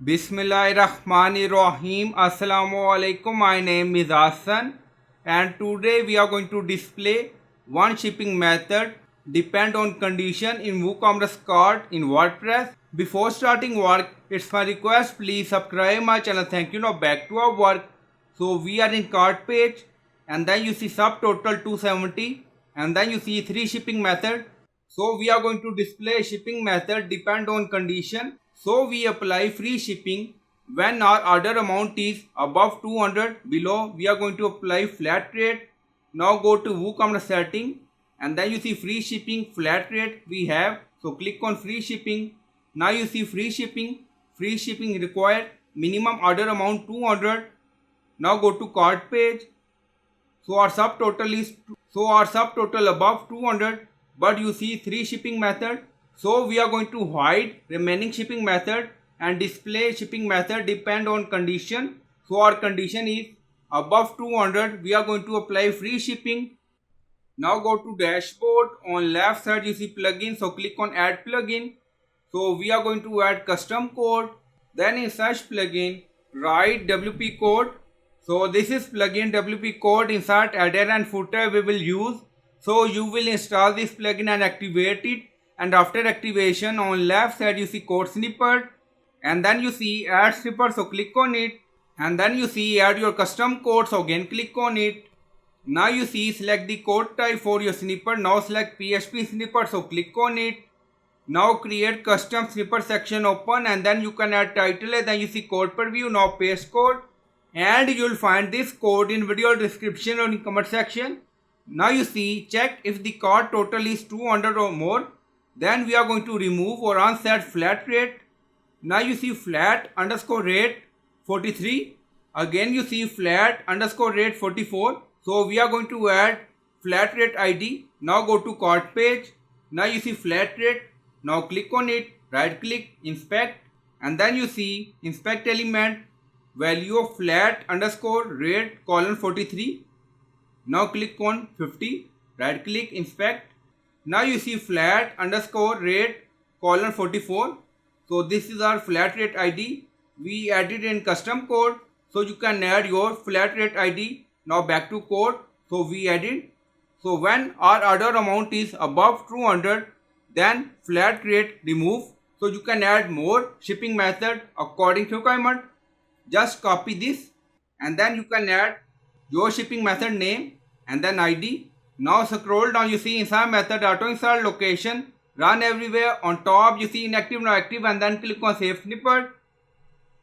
Bismillahirrahmanirrahim. Assalamu alaikum. My name is Hassan and today we are going to display one shipping method depend on condition in WooCommerce cart in WordPress. Before starting work, it's my request please subscribe my channel. Thank you. Now back to our work. So we are in cart page and then you see subtotal 270 and then you see three shipping method. So we are going to display shipping method depend on condition. So we apply free shipping when our order amount is above 200. Below we are going to apply flat rate. Now go to WooCommerce setting and then you see free shipping flat rate we have. So click on free shipping. Now you see free shipping required minimum order amount 200. Now go to cart page. So our subtotal above 200, but you see three shipping method. So we are going to hide remaining shipping method and display shipping method depend on condition. So our condition is above 200. We are going to apply free shipping. Now go to dashboard. On left side you see plugin. So click on add plugin. So we are going to add custom code. Then in search plugin write WP code. So this is plugin WP code. Insert header and footer we will use. So you will install this plugin and activate it, and after activation on left side you see code snippet and then you see add snippet. So click on it and then you see add your custom code. So again click on it. Now you see select the code type for your snippet. Now select PHP snippet. So click on it. Now create custom snippet section open and then you can add title and then you see code preview. Now paste code and you will find this code in video description or in comment section. Now you see check if the cart total is 200 or more. Then we are going to remove or unset flat rate. Now you see flat underscore rate 43. Again you see flat underscore rate 44. So we are going to add flat rate ID. Now go to cart page. Now you see flat rate. Now click on it. Right click inspect and then you see inspect element value of flat underscore rate colon 43. Now click on 50, right click inspect. Now you see flat underscore rate colon 44. So this is our flat rate ID. We added in custom code. So you can add your flat rate ID. Now back to code. So we added. So when our order amount is above 200, then flat rate remove. So you can add more shipping method according to requirement. Just copy this and then you can add your shipping method name and then ID. Now scroll down, you see insert method auto insert location run everywhere. On top you see inactive now active and then click on save snippet.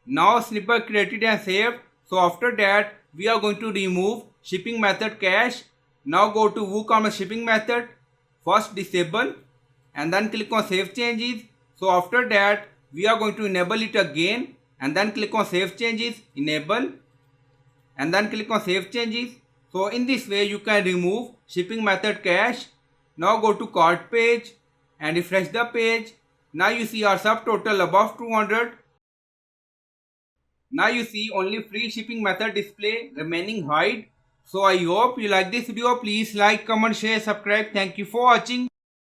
Now snippet created and saved. So after that we are going to remove shipping method cache. Now go to WooCommerce shipping method. First disable and then click on save changes. So after that we are going to enable it again and then click on save changes, enable and then click on save changes. So in this way you can remove shipping method cache. Now go to cart page and refresh the page. Now you see our subtotal above 200. Now you see only free shipping method display, remaining hide. So I hope you like this video. Please like, comment, share, subscribe. Thank you for watching.